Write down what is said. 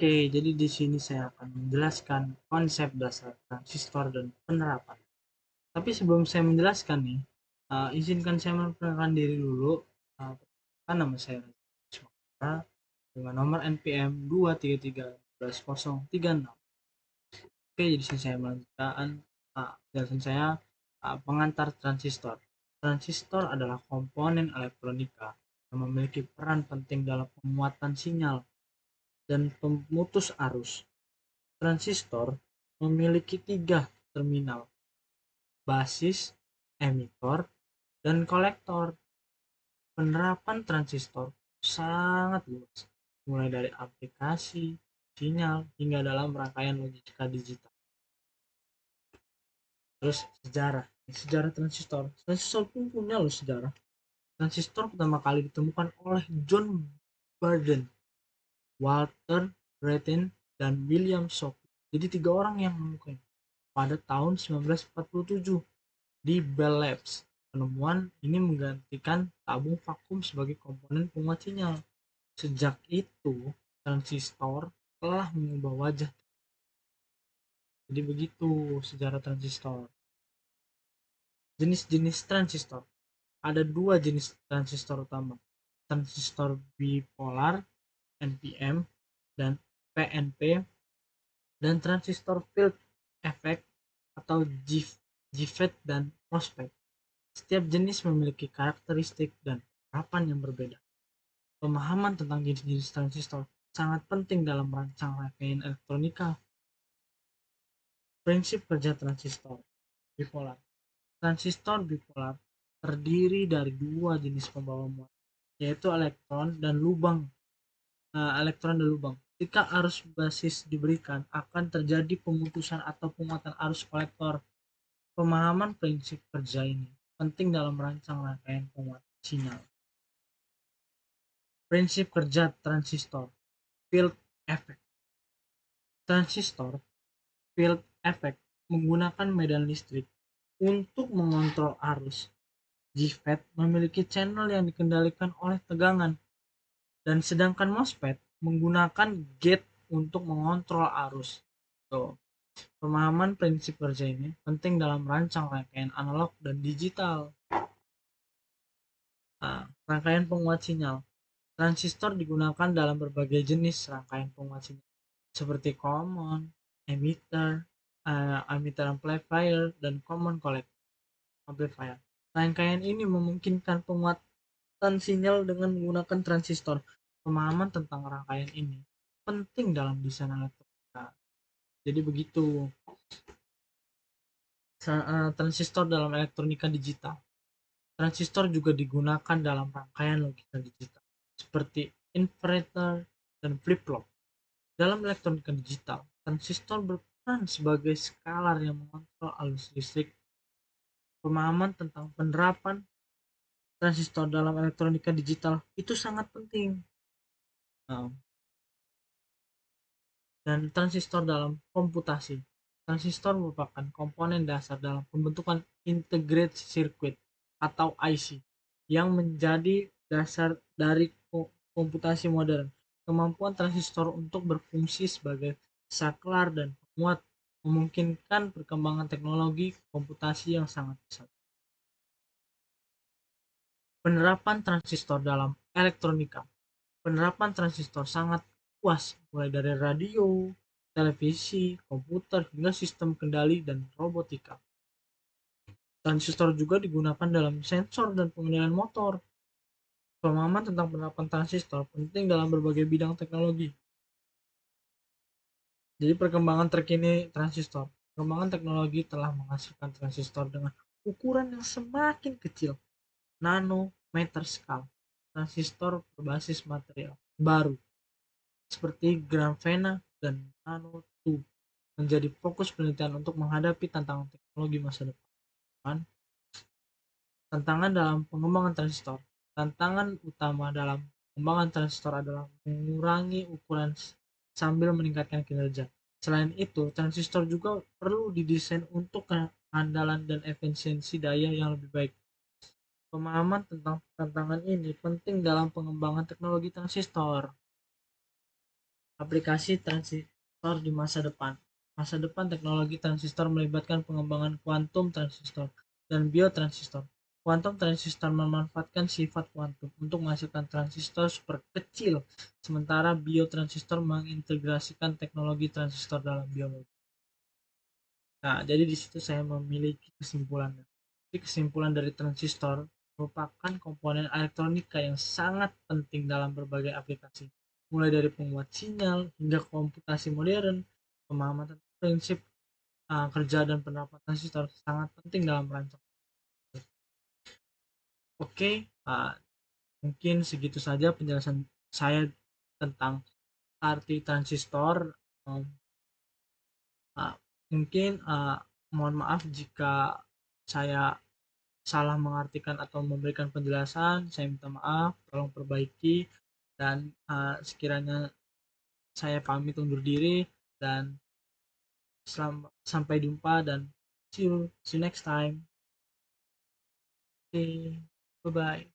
Oke, jadi di sini saya akan menjelaskan konsep dasar transistor dan penerapan. Tapi sebelum saya menjelaskan nih, izinkan saya memperkenalkan diri dulu. Kan nama saya Rajat dengan nomor NPM 2331136. Oke, jadi saya melanjutkan penjelasan saya, pengantar transistor. Transistor adalah komponen elektronika yang memiliki peran penting dalam penguatan sinyal dan pemutus arus. Transistor memiliki tiga terminal: basis, emitor, dan kolektor. Penerapan transistor sangat luas, mulai dari aplikasi, sinyal, hingga dalam rangkaian logika digital. Terus sejarah. Sejarah transistor. Transistor pun punya loh sejarah. Transistor pertama kali ditemukan oleh John Barden, Walter Brattain, dan William Shockley. Jadi tiga orang yang menemukan pada tahun 1947 di Bell Labs. Penemuan ini menggantikan tabung vakum sebagai komponen penguat sinyal. Sejak itu, transistor telah mengubah wajah. Jadi begitu sejarah transistor. Jenis-jenis transistor. Ada dua jenis transistor utama: transistor bipolar (NPM) dan PNP, dan transistor field effect atau JFET dan MOSFET. Setiap jenis memiliki karakteristik dan penerapan yang berbeda. Pemahaman tentang jenis-jenis transistor sangat penting dalam merancang rangkaian elektronika. Prinsip kerja transistor bipolar. Transistor bipolar terdiri dari dua jenis pembawa muatan, yaitu elektron dan lubang. Ketika arus basis diberikan, akan terjadi pemutusan atau penguatan arus kolektor. Pemahaman prinsip kerja ini penting dalam merancang rangkaian penguatan sinyal. Prinsip kerja transistor field effect. Transistor field effect menggunakan medan listrik untuk mengontrol arus. JFET memiliki channel yang dikendalikan oleh tegangan, dan sedangkan MOSFET menggunakan gate untuk mengontrol arus. Tuh. Pemahaman prinsip kerja ini penting dalam merancang rangkaian analog dan digital. Rangkaian penguat sinyal. Transistor digunakan dalam berbagai jenis rangkaian penguat sinyal, seperti common, emitter, emitter amplifier, dan common collector amplifier. Rangkaian ini memungkinkan penguatan sinyal dengan menggunakan transistor. Pemahaman tentang rangkaian ini penting dalam desain elektronika. Jadi begitu. Transistor dalam elektronika digital. Transistor juga digunakan dalam rangkaian logika digital, seperti inverter dan flip-flop. Dalam elektronika digital, transistor berperan sebagai skalar yang mengontrol arus listrik. Pemahaman tentang penerapan transistor dalam elektronika digital itu sangat penting. Dan transistor dalam komputasi. Transistor merupakan komponen dasar dalam pembentukan integrated circuit atau IC yang menjadi dasar dari komputasi modern. Kemampuan transistor untuk berfungsi sebagai saklar dan penguat memungkinkan perkembangan teknologi komputasi yang sangat pesat. Penerapan transistor dalam elektronika. Penerapan transistor sangat luas, mulai dari radio, televisi, komputer, hingga sistem kendali dan robotika. Transistor juga digunakan dalam sensor dan pengendalian motor. Pemahaman tentang penerapan transistor penting dalam berbagai bidang teknologi. Jadi perkembangan terkini transistor. Perkembangan teknologi telah menghasilkan transistor dengan ukuran yang semakin kecil, nanometer scale. Transistor berbasis material baru seperti grafena dan nanotube menjadi fokus penelitian untuk menghadapi tantangan teknologi masa depan. Tantangan dalam pengembangan transistor. Tantangan utama dalam pengembangan transistor adalah mengurangi ukuran sambil meningkatkan kinerja. Selain itu, transistor juga perlu didesain untuk keandalan dan efisiensi daya yang lebih baik. Pemahaman tentang tantangan ini penting dalam pengembangan teknologi transistor. aplikasi transistor di masa depan. Masa depan teknologi transistor melibatkan pengembangan kuantum transistor dan biotransistor. Kuantum transistor memanfaatkan sifat kuantum untuk menghasilkan transistor super kecil, sementara biotransistor mengintegrasikan teknologi transistor dalam biologi. Nah, jadi di situ saya memiliki kesimpulannya. Jadi kesimpulan dari transistor merupakan komponen elektronika yang sangat penting dalam berbagai aplikasi, mulai dari penguat sinyal hingga komputasi modern. Pemahaman tentang prinsip kerja dan penerapan transistor sangat penting dalam merancang. Oke, mungkin segitu saja penjelasan saya tentang arti transistor. Um, uh, Mungkin mohon maaf jika saya salah mengartikan atau memberikan penjelasan, saya minta maaf, tolong perbaiki, dan sekiranya saya pamit undur diri, dan sampai jumpa, dan see you next time. Okay, bye bye.